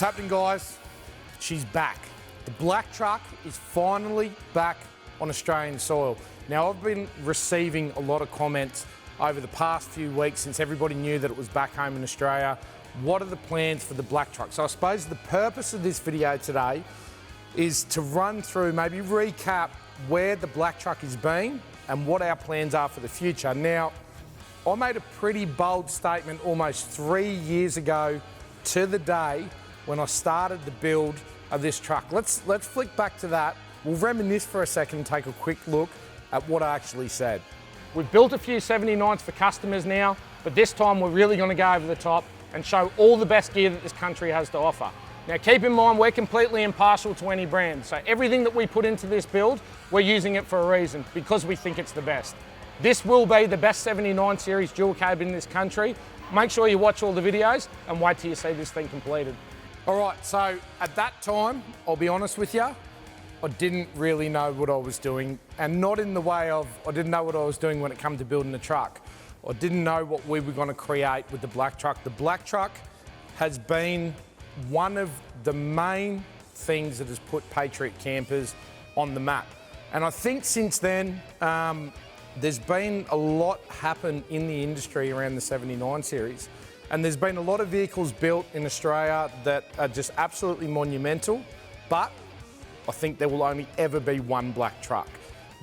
What's happening, guys? She's back. The black truck is finally back on Australian soil. Now, I've been receiving a lot of comments over the past few weeks since everybody knew that it was back home in Australia. What are the plans for the black truck? So I suppose the purpose of this video today is to run through, maybe recap where the black truck has been and what our plans are for the future. Now, I made a pretty bold statement almost 3 years ago to the day when I started the build of this truck. Let's flick back to that. We'll reminisce for a second and take a quick look at what I actually said. We've built a few 79s for customers now, but this time we're really going to go over the top and show all the best gear that this country has to offer. Now, keep in mind, we're completely impartial to any brand, so everything that we put into this build, we're using it for a reason, because we think it's the best. This will be the best 79 series dual cab in this country. Make sure you watch all the videos and wait till you see this thing completed. All right, so at that time, I'll be honest with you, I didn't really know what I was doing, and not in the way of, I didn't know what I was doing when it came to building a truck. I didn't know what we were going to create with the black truck. The black truck has been one of the main things that has put Patriot campers on the map. And I think since then, there's been a lot happen in the industry around the 79 series. And there's been a lot of vehicles built in Australia that are just absolutely monumental, but I think there will only ever be one black truck.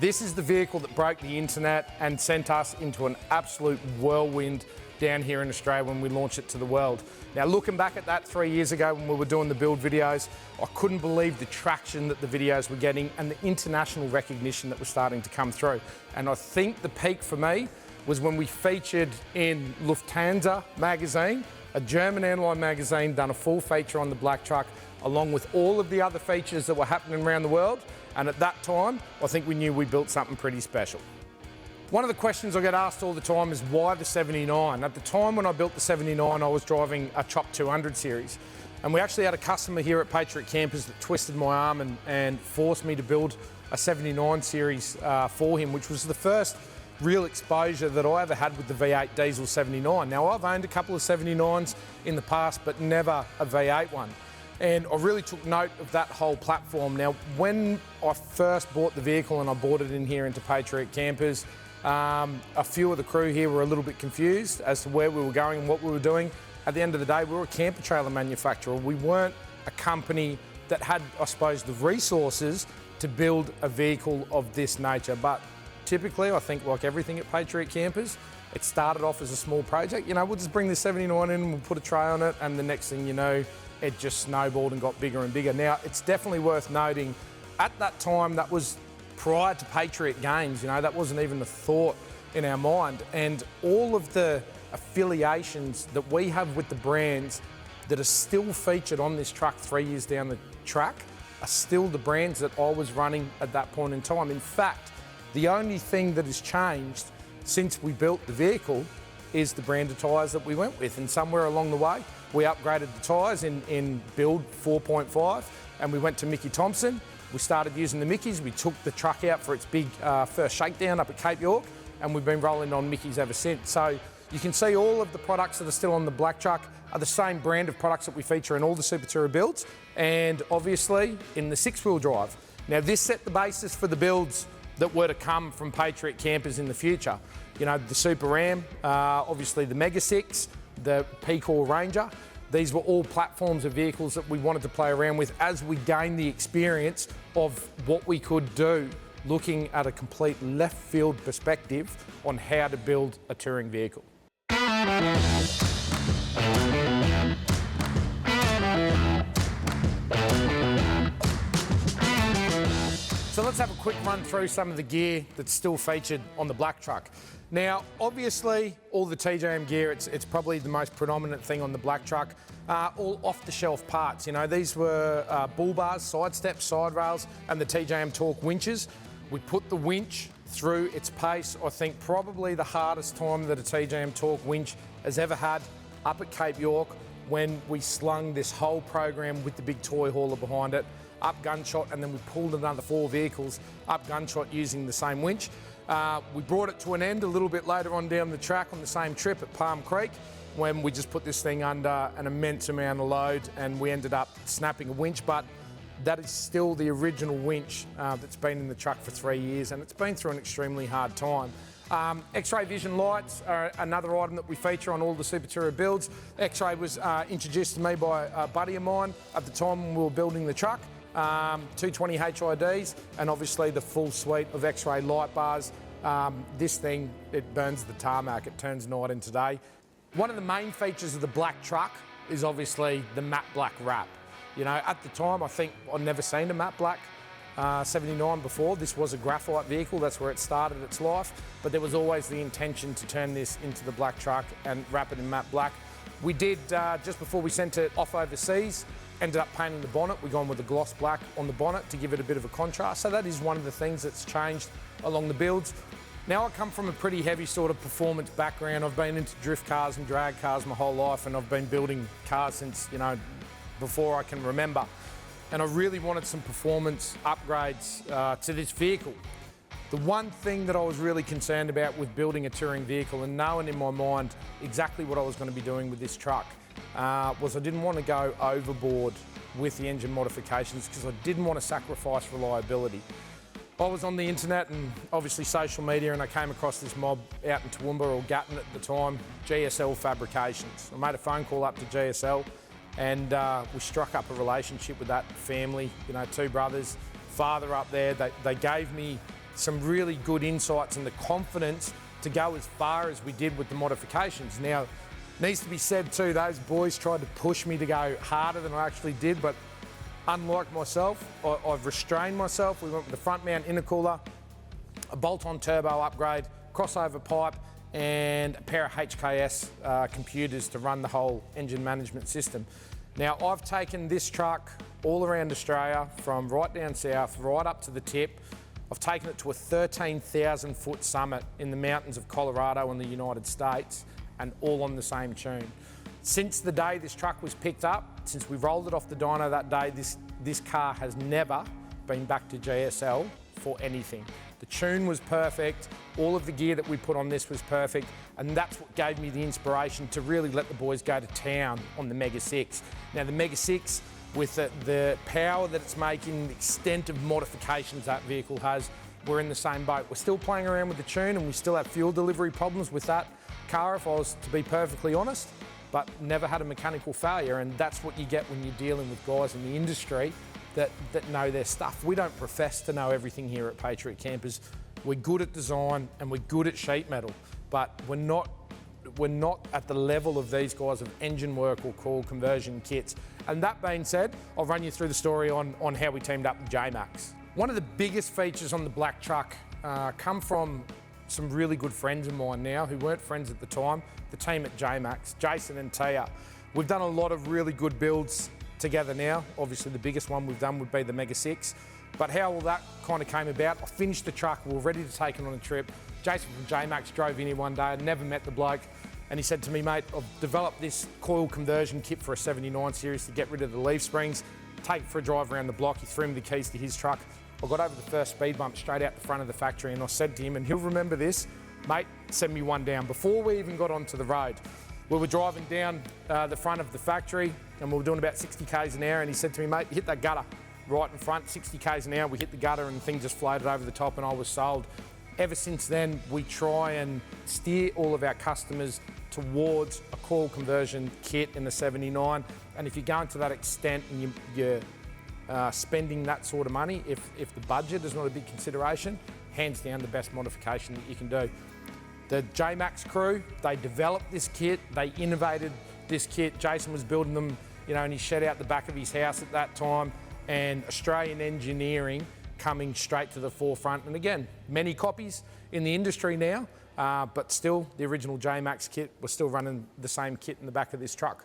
This is the vehicle that broke the internet and sent us into an absolute whirlwind down here in Australia when we launched it to the world. Now, looking back at that 3 years ago when we were doing the build videos, I couldn't believe the traction that the videos were getting and the international recognition that was starting to come through. And I think the peak for me was when we featured in Lufthansa magazine, a German airline magazine, done a full feature on the black truck, along with all of the other features that were happening around the world. And at that time, I think we knew we built something pretty special. One of the questions I get asked all the time is why the 79? At the time when I built the 79, I was driving a Chop 200 series. And we actually had a customer here at Patriot Campers that twisted my arm and forced me to build a 79 series for him, which was the first real exposure that I ever had with the V8 diesel 79. Now, I've owned a couple of 79s in the past, but never a V8 one. And I really took note of that whole platform. Now, when I first bought the vehicle and I bought it in here into Patriot Campers, a few of the crew here were a little bit confused as to where we were going and what we were doing. At the end of the day, we were a camper trailer manufacturer. We weren't a company that had, I suppose, the resources to build a vehicle of this nature. But typically, I think like everything at Patriot Campers, it started off as a small project. You know, we'll just bring the 79 in and we'll put a tray on it, and the next thing you know, it just snowballed and got bigger and bigger. Now, it's definitely worth noting, at that time, that was prior to Patriot Games, you know, that wasn't even a thought in our mind. And all of the affiliations that we have with the brands that are still featured on this truck 3 years down the track are still the brands that I was running at that point in time. In fact, the only thing that has changed since we built the vehicle is the brand of tyres that we went with. And somewhere along the way, we upgraded the tyres in build 4.5, and we went to Mickey Thompson. We started using the Mickeys. We took the truck out for its big first shakedown up at Cape York, and we've been rolling on Mickeys ever since. So you can see all of the products that are still on the black truck are the same brand of products that we feature in all the Super Tourer builds, and obviously in the 6-wheel drive. Now, this set the basis for the builds that were to come from Patriot Campers in the future. You know, the Superam, obviously the Mega 6, the P-Core Ranger. These were all platforms of vehicles that we wanted to play around with as we gained the experience of what we could do, looking at a complete left field perspective on how to build a touring vehicle. So let's have a quick run through some of the gear that's still featured on the black truck. Now, obviously, all the TJM gear, it's probably the most predominant thing on the black truck, all off-the-shelf parts. You know, these were bull bars, side steps, side rails, and the TJM Torque winches. We put the winch through its pace. I think probably the hardest time that a TJM Torque winch has ever had up at Cape York, when we slung this whole program with the big toy hauler behind it, up Gunshot, and then we pulled another 4 vehicles up Gunshot using the same winch. We brought it to an end a little bit later on down the track on the same trip at Palm Creek, when we just put this thing under an immense amount of load and we ended up snapping a winch, but that is still the original winch that's been in the truck for 3 years, and it's been through an extremely hard time. X-ray vision lights are another item that we feature on all the Superam builds. X-ray was introduced to me by a buddy of mine at the time when we were building the truck. 220 HIDs, and obviously the full suite of X-ray light bars. This thing, it burns the tarmac, it turns night into day. One of the main features of the black truck is obviously the matte black wrap. You know, at the time, I think I'd never seen a matte black 79 before. This was a graphite vehicle, that's where it started its life, but there was always the intention to turn this into the black truck and wrap it in matte black. We did, just before we sent it off overseas, ended up painting the bonnet. We've gone with a gloss black on the bonnet to give it a bit of a contrast. So that is one of the things that's changed along the builds. Now I come from a pretty heavy sort of performance background. I've been into drift cars and drag cars my whole life, and I've been building cars since, you know, before I can remember. And I really wanted some performance upgrades to this vehicle. The one thing that I was really concerned about with building a touring vehicle and knowing in my mind exactly what I was going to be doing with this truck was I didn't want to go overboard with the engine modifications because I didn't want to sacrifice reliability. I was on the internet and obviously social media, and I came across this mob out in Toowoomba, or Gatton at the time, GSL Fabrications. I made a phone call up to GSL, and we struck up a relationship with that family, you know, two brothers, father up there. They gave me some really good insights and the confidence to go as far as we did with the modifications. Now, needs to be said too, those boys tried to push me to go harder than I actually did, but unlike myself, I've restrained myself. We went with the front mount intercooler, a bolt-on turbo upgrade, crossover pipe, and a pair of HKS computers to run the whole engine management system. Now, I've taken this truck all around Australia, from right down south, right up to the tip. I've taken it to a 13,000 foot summit in the mountains of Colorado in the United States, and all on the same tune. Since the day this truck was picked up, since we rolled it off the dyno that day, this car has never been back to GSL for anything. The tune was perfect, all of the gear that we put on this was perfect, and that's what gave me the inspiration to really let the boys go to town on the Mega 6. Now the Mega 6, with the power that it's making, the extent of modifications that vehicle has, we're in the same boat. We're still playing around with the tune, and we still have fuel delivery problems with that car, if I was to be perfectly honest, but never had a mechanical failure, and that's what you get when you're dealing with guys in the industry that know their stuff. We don't profess to know everything here at Patriot Campers. We're good at design and we're good at sheet metal, but we're not at the level of these guys of engine work or coil conversion kits. And that being said, I'll run you through the story on how we teamed up with J-Max. One of the biggest features on the black truck come from some really good friends of mine now who weren't friends at the time, the team at J-Max, Jason and Tia. We've done a lot of really good builds together now. Obviously the biggest one we've done would be the Mega 6. But how all that kind of came about, I finished the truck, we were ready to take it on a trip. Jason from J-Max drove in here one day, I'd never met the bloke, and he said to me, mate, I've developed this coil conversion kit for a 79 series to get rid of the leaf springs, take it for a drive around the block. He threw me the keys to his truck. I got over the first speed bump straight out the front of the factory, and I said to him, and he'll remember this, mate, send me one down. Before we even got onto the road, we were driving down the front of the factory, and we were doing about 60 k's an hour, and he said to me, mate, hit that gutter right in front, 60 k's an hour. We hit the gutter and the thing just floated over the top, and I was sold. Ever since then, we try and steer all of our customers towards a coil conversion kit in the 79. And if you're going to that extent and you're spending that sort of money, if the budget is not a big consideration, hands down the best modification that you can do. The J-Max crew, they developed this kit, they innovated this kit. Jason was building them, you know, in his shed out the back of his house at that time, and Australian engineering coming straight to the forefront. And again, many copies in the industry now, but still the original J-Max kit, we're still running the same kit in the back of this truck.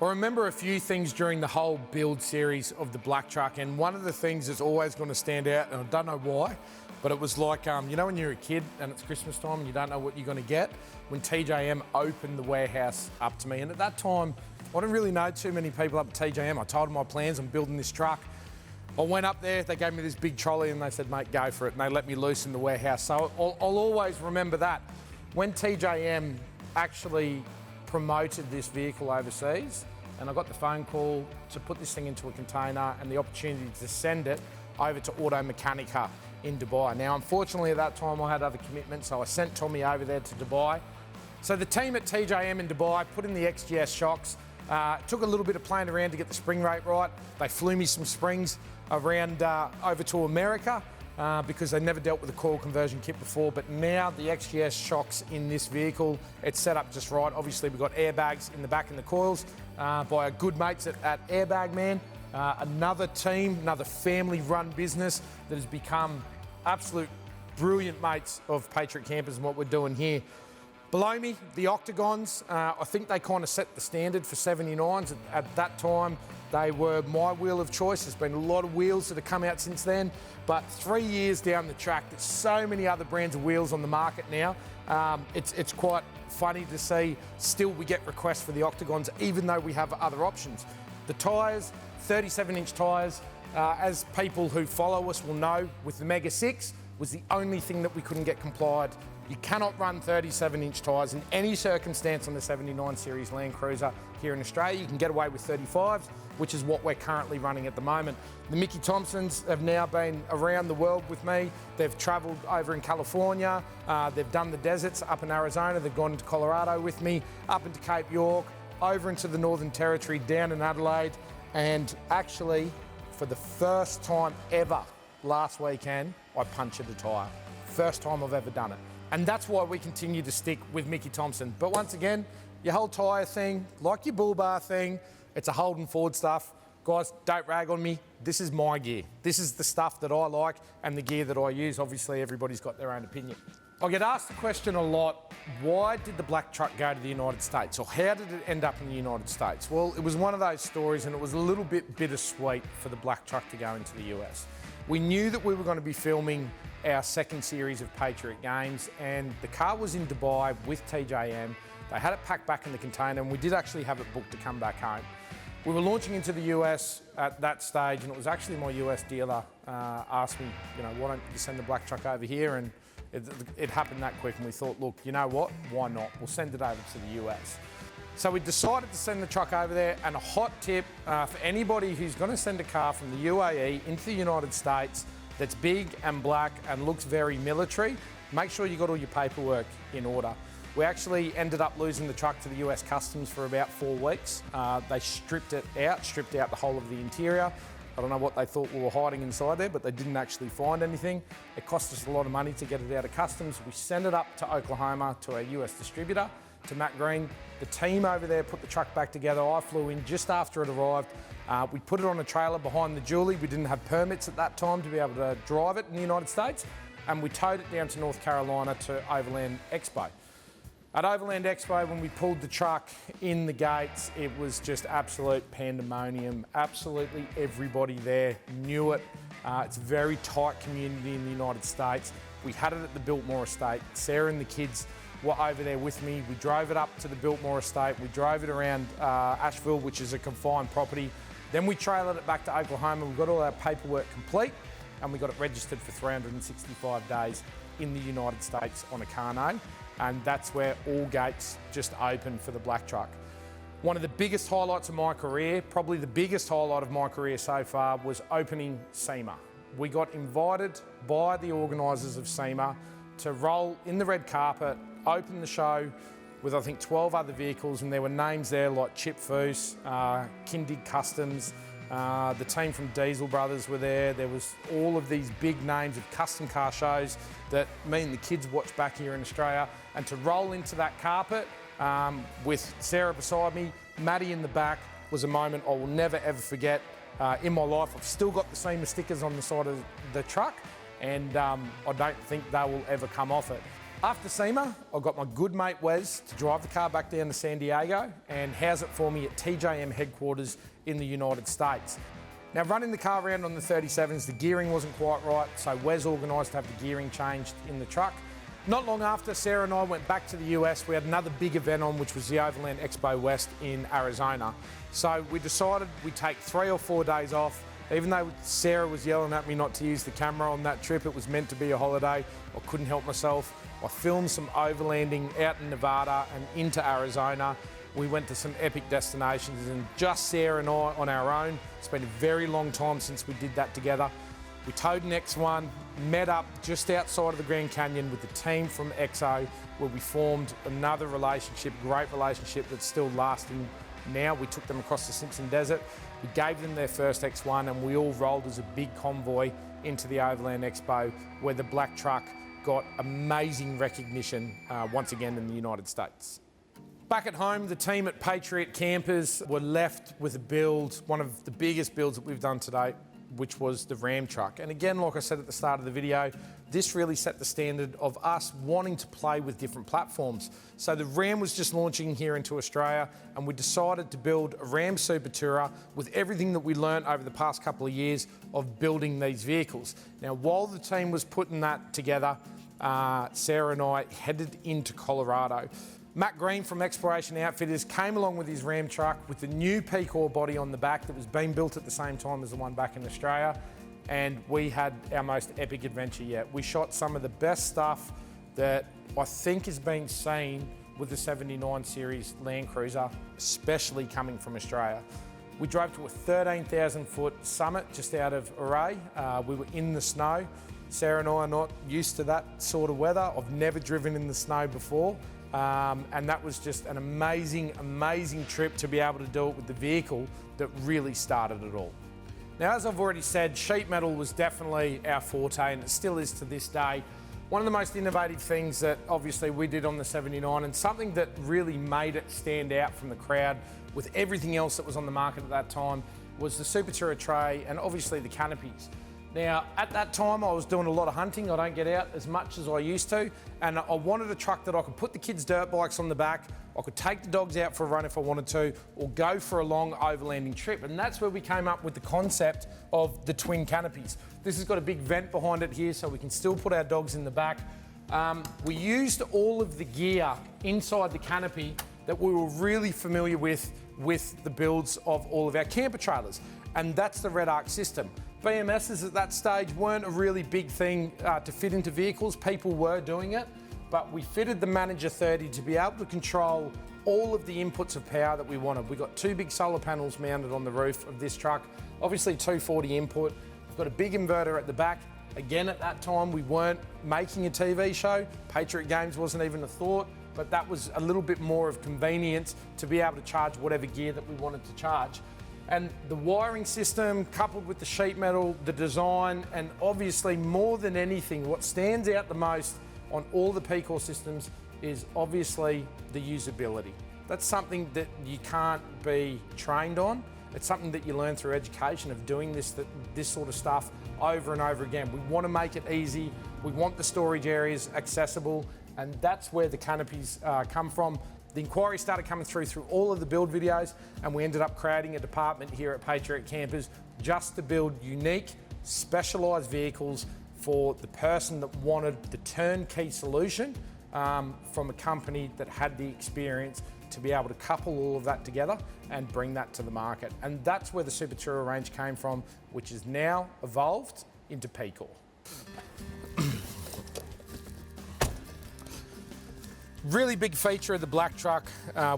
I remember a few things during the whole build series of the black truck, and one of the things that's always going to stand out, and I don't know why, but it was like, you know when you're a kid and it's Christmas time and you don't know what you're going to get? When TJM opened the warehouse up to me, and at that time, I didn't really know too many people up at TJM. I told them my plans, I'm building this truck. I went up there, they gave me this big trolley and they said, mate, go for it. And they let me loose in the warehouse. So I'll always remember that. When TJM actually promoted this vehicle overseas, and I got the phone call to put this thing into a container and the opportunity to send it over to Auto Mechanica in Dubai. Now, unfortunately, at that time I had other commitments, so I sent Tommy over there to Dubai. So the team at TJM in Dubai put in the XGS shocks. Took a little bit of playing around to get the spring rate right. They flew me some springs around over to America because they never dealt with a coil conversion kit before. But now the XGS shocks in this vehicle, it's set up just right. Obviously, we've got airbags in the back and the coils by our good mates at Airbag Man. Another team, another family-run business that has become absolute brilliant mates of Patriot Campers and what we're doing here. Below me, the Octagons, I think they kind of set the standard for 79s. At that time, they were my wheel of choice. There's been a lot of wheels that have come out since then, but 3 years down the track, there's so many other brands of wheels on the market now. It's quite funny to see still we get requests for the Octagons, even though we have other options. The tyres, 37-inch tyres, as people who follow us will know, with the Mega 6, was the only thing that we couldn't get complied. You cannot run 37-inch tyres in any circumstance on the 79 series Land Cruiser here in Australia. You can get away with 35s, which is what we're currently running at the moment. The Mickey Thompsons have now been around the world with me. They've travelled over in California. They've done the deserts up in Arizona. They've gone to Colorado with me, up into Cape York, over into the Northern Territory, down in Adelaide. And actually, for the first time ever last weekend, I punctured a tyre. First time I've ever done it. And that's why we continue to stick with Mickey Thompson. But once again, your whole tyre thing, like your bull bar thing, it's a Holden Ford stuff. Guys, don't rag on me. This is my gear. This is the stuff that I like and the gear that I use. Obviously, everybody's got their own opinion. I get asked the question a lot, why did the black truck go to the United States? Or how did it end up in the United States? Well, it was one of those stories, and it was a little bit bittersweet for the black truck to go into the US. We knew that we were going to be filming our second series of Patriot games, and the car was in Dubai with TJM. They had it packed back in the container, and we did actually have it booked to come back home. We were launching into the US at that stage, and it was actually my US dealer asked me, why don't you send the black truck over here? And it happened that quick, and we thought, look, you know what? Why not? We'll send it over to the US. So we decided to send the truck over there, and a hot tip for anybody who's going to send a car from the UAE into the United States that's big and black and looks very military, make sure you got all your paperwork in order. We actually ended up losing the truck to the US Customs for about 4 weeks. They stripped out the whole of the interior. I don't know what they thought we were hiding inside there, but they didn't actually find anything. It cost us a lot of money to get it out of Customs. We sent it up to Oklahoma to our US distributor, to Matt Green. The team over there put the truck back together. I flew in just after it arrived. We put it on a trailer behind the Julie. We didn't have permits at that time to be able to drive it in the United States. And we towed it down to North Carolina to Overland Expo. At Overland Expo, when we pulled the truck in the gates, it was just absolute pandemonium. Absolutely everybody there knew it. It's a very tight community in the United States. We had it at the Biltmore estate. Sarah and the kids were over there with me. We drove it up to the Biltmore estate. We drove it around Asheville, which is a confined property. Then we trailered it back to Oklahoma. We got all our paperwork complete, and we got it registered for 365 days in the United States on a car name. And that's where all gates just opened for the black truck. One of the biggest highlights of my career, probably the biggest highlight of my career so far, was opening SEMA. We got invited by the organisers of SEMA to roll in the red carpet, open the show with I think 12 other vehicles, and there were names there like Chip Foose, Kindig Customs, the team from Diesel Brothers were there. There was all of these big names of custom car shows that me and the kids watched back here in Australia. And to roll into that carpet with Sarah beside me, Maddie in the back, was a moment I will never ever forget in my life. I've still got the SEMA stickers on the side of the truck, and I don't think they will ever come off it. After SEMA, I got my good mate Wes to drive the car back down to San Diego and house it for me at TJM headquarters in the United States. Now, running the car around on the 37s, the gearing wasn't quite right, so Wes organised to have the gearing changed in the truck. Not long after, Sarah and I went back to the US. We had another big event on, which was the Overland Expo West in Arizona. So we decided we'd take 3 or 4 days off. Even though Sarah was yelling at me not to use the camera on that trip, it was meant to be a holiday. I couldn't help myself. I filmed some overlanding out in Nevada and into Arizona. We went to some epic destinations, and just Sarah and I on our own. It's been a very long time since we did that together. We towed an X1, met up just outside of the Grand Canyon with the team from XO, where we formed another relationship, great relationship that's still lasting now. We took them across the Simpson Desert. We gave them their first X1, and we all rolled as a big convoy into the Overland Expo, where the black truck got amazing recognition once again in the United States. Back at home, the team at Patriot Campers were left with a build, one of the biggest builds that we've done to date, which was the Ram truck. And again, like I said at the start of the video, this really set the standard of us wanting to play with different platforms. So the Ram was just launching here into Australia, and we decided to build a Ram Supertourer with everything that we learned over the past couple of years of building these vehicles. Now, while the team was putting that together, Sarah and I headed into Colorado. Matt Green from Exploration Outfitters came along with his Ram truck with the new P-Core body on the back that was being built at the same time as the one back in Australia, and we had our most epic adventure yet. We shot some of the best stuff that I think has been seen with the 79 series Land Cruiser, especially coming from Australia. We drove to a 13,000 foot summit just out of Array. We were in the snow. Sarah and I are not used to that sort of weather. I've never driven in the snow before. And that was just an amazing, amazing trip to be able to do it with the vehicle that really started it all. Now, as I've already said, sheet metal was definitely our forte, and it still is to this day. One of the most innovative things that obviously we did on the 79, and something that really made it stand out from the crowd with everything else that was on the market at that time, was the Supertourer tray and obviously the canopies. Now, at that time, I was doing a lot of hunting. I don't get out as much as I used to, and I wanted a truck that I could put the kids' dirt bikes on the back, I could take the dogs out for a run if I wanted to, or go for a long overlanding trip. And that's where we came up with the concept of the twin canopies. This has got a big vent behind it here, so we can still put our dogs in the back. We used all of the gear inside the canopy that we were really familiar with the builds of all of our camper trailers, and that's the Red Arc system. BMSs at that stage weren't a really big thing to fit into vehicles. People were doing it, but we fitted the Manager 30 to be able to control all of the inputs of power that we wanted. We got two big solar panels mounted on the roof of this truck, obviously 240 input. We've got a big inverter at the back. Again, at that time, we weren't making a TV show. Patriot Games wasn't even a thought, but that was a little bit more of convenience to be able to charge whatever gear that we wanted to charge. And the wiring system, coupled with the sheet metal, the design, and obviously more than anything, what stands out the most on all the P-Core systems is obviously the usability. That's something that you can't be trained on. It's something that you learn through education of doing this sort of stuff over and over again. We want to make it easy. We want the storage areas accessible, and that's where the canopies come from. The inquiries started coming through all of the build videos, and we ended up creating a department here at Patriot Campers just to build unique, specialised vehicles for the person that wanted the turnkey solution from a company that had the experience to be able to couple all of that together and bring that to the market. And that's where the Supertourer range came from, which is now evolved into P-Core. Really big feature of the black truck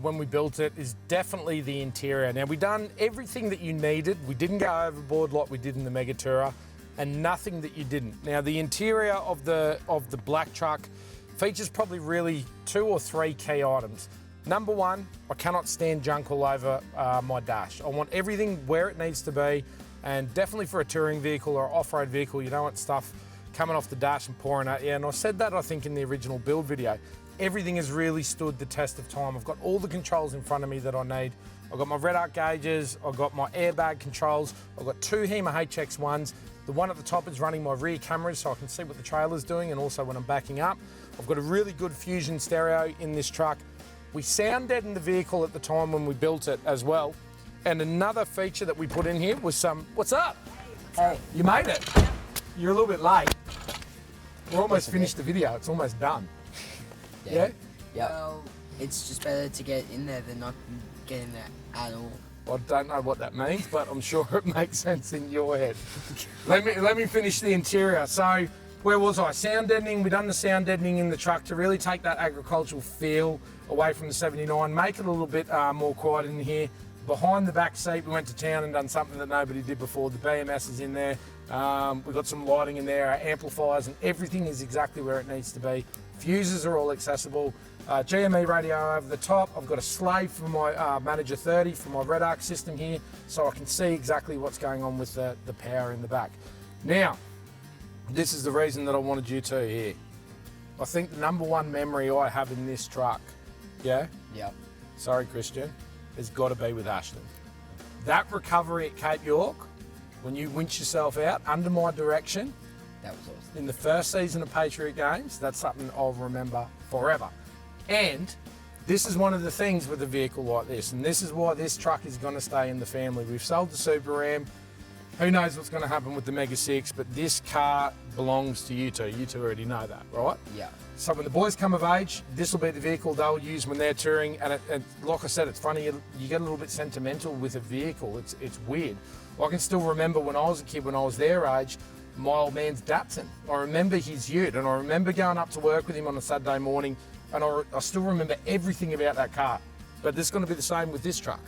when we built it is definitely the interior. Now, we've done everything that you needed. We didn't go overboard like we did in the Megatourer, and nothing that you didn't. Now, the interior of the black truck features probably really 2 or 3 key items. Number one, I cannot stand junk all over my dash. I want everything where it needs to be, and definitely for a touring vehicle or off-road vehicle, you don't want stuff coming off the dash and pouring at you. And I said that, I think, in the original build video. Everything has really stood the test of time. I've got all the controls in front of me that I need. I've got my Red Arc gauges, I've got my airbag controls, I've got 2 HEMA HX1s. The one at the top is running my rear cameras so I can see what the trailer's doing and also when I'm backing up. I've got a really good Fusion stereo in this truck. We sound deadened the vehicle at the time when we built it as well. And another feature that we put in here was some, what's up? Hey, you made it. You're a little bit late. We're almost finished the video, it's almost done. Yeah? Yeah. Well, it's just better to get in there than not get in there at all. I don't know what that means, but I'm sure it makes sense in your head. Let me finish the interior. So Where was I? Sound deadening. We've done the sound deadening in the truck to really take that agricultural feel away from the 79, make it a little bit more quiet in here. Behind the back seat, we went to town and done something that nobody did before. The BMS is in there. We've got some lighting in there, our amplifiers, and everything is exactly where it needs to be. Fuses are all accessible. GME radio over the top. I've got a slave for my Manager 30 for my Red Arc system here, so I can see exactly what's going on with the power in the back. Now, this is the reason that I wanted you to hear. I think the number one memory I have in this truck, yeah? Yep. Sorry, Christian, has got to be with Ashton. That recovery at Cape York, when you winch yourself out under my direction, That was awesome. in the first season of Patriot Games, that's something I'll remember forever. And this is one of the things with a vehicle like this, and this is why this truck is going to stay in the family. We've sold the Superam. Who knows what's going to happen with the Mega 6, but this car belongs to you two. You two already know that, right? Yeah. So when the boys come of age, this will be the vehicle they'll use when they're touring. And like I said, it's funny, you get a little bit sentimental with a vehicle. It's weird. I can still remember when I was a kid, when I was their age, my old man's Datsun. I remember his ute, and I remember going up to work with him on a Saturday morning, and I still remember everything about that car. But this is going to be the same with this truck.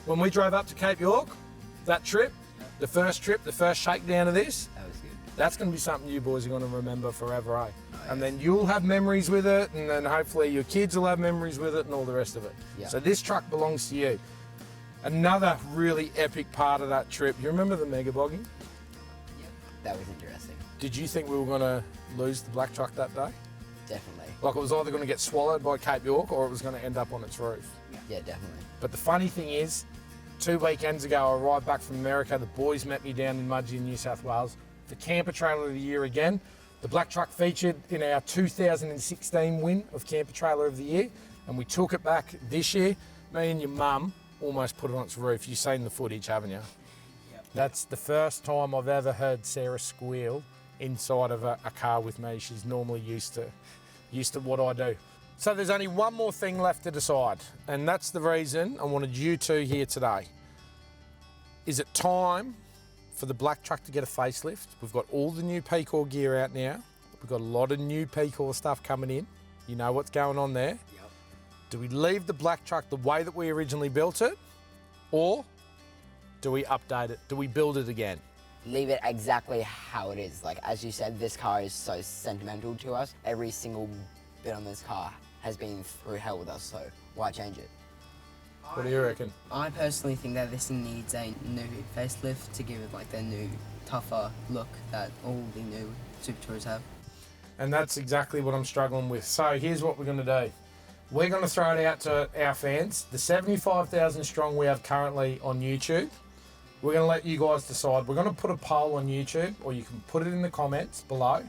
When we drove up to Cape York, that trip, the first shakedown of this, That was good. that's going to be something you boys are going to remember forever, eh? Oh, And then you'll have memories with it, and then hopefully your kids will have memories with it, and all the rest of it. Yeah. So this truck belongs to you. Another really epic part of that trip, you remember the mega bogging? Yep. That was interesting. Did you think we were going to lose the black truck that day? Definitely. Like it was either going to get swallowed by Cape York or it was going to end up on its roof. Yeah, definitely. But the funny thing is, 2 weekends ago, I arrived back from America. The boys met me down in Mudgee in New South Wales. The Camper Trailer of the Year again. The black truck featured in our 2016 win of Camper Trailer of the Year, and we took it back this year. Me and your mum almost put it on its roof. You've seen the footage, haven't you? Yep. That's the first time I've ever heard Sarah squeal inside of a car with me. She's normally used to what I do. So there's only one more thing left to decide, and that's the reason I wanted you two here today. Is it time for the black truck to get a facelift? We've got all the new P-Core gear out now. We've got a lot of new P-Core stuff coming in. You know what's going on there. Yep. Do we leave the black truck the way that we originally built it, or do we update it? Do we build it again? Leave it exactly how it is. Like, as you said, this car is so sentimental to us. Every single bit on this car has been through hell with us, so why change it? What do you reckon? I personally think that this thing needs a new facelift to give it like the new, tougher look that all the new Super Tours have. And that's exactly what I'm struggling with. So here's what we're going to do. We're going to throw it out to our fans. The 75,000 strong we have currently on YouTube. We're going to let you guys decide. We're going to put a poll on YouTube, or you can put it in the comments below.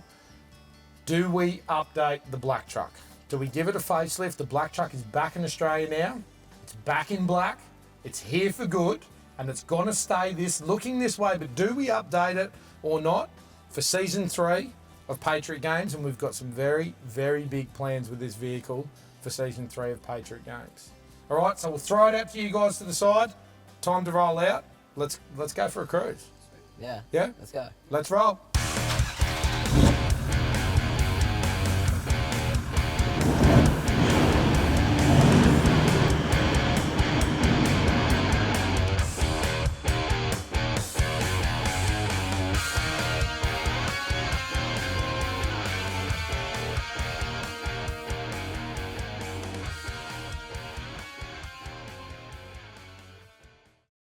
Do we update the black truck? Do we give it a facelift? The black truck is back in Australia now. It's back in black. It's here for good, and it's going to stay looking this way. But do we update it or not for season 3 of Patriot Games? And we've got some very, very big plans with this vehicle for season 3 of Patriot Games. All right, so we'll throw it out to you guys to decide. Time to roll out. Let's go for a cruise. Yeah. Yeah? Let's go. Let's roll.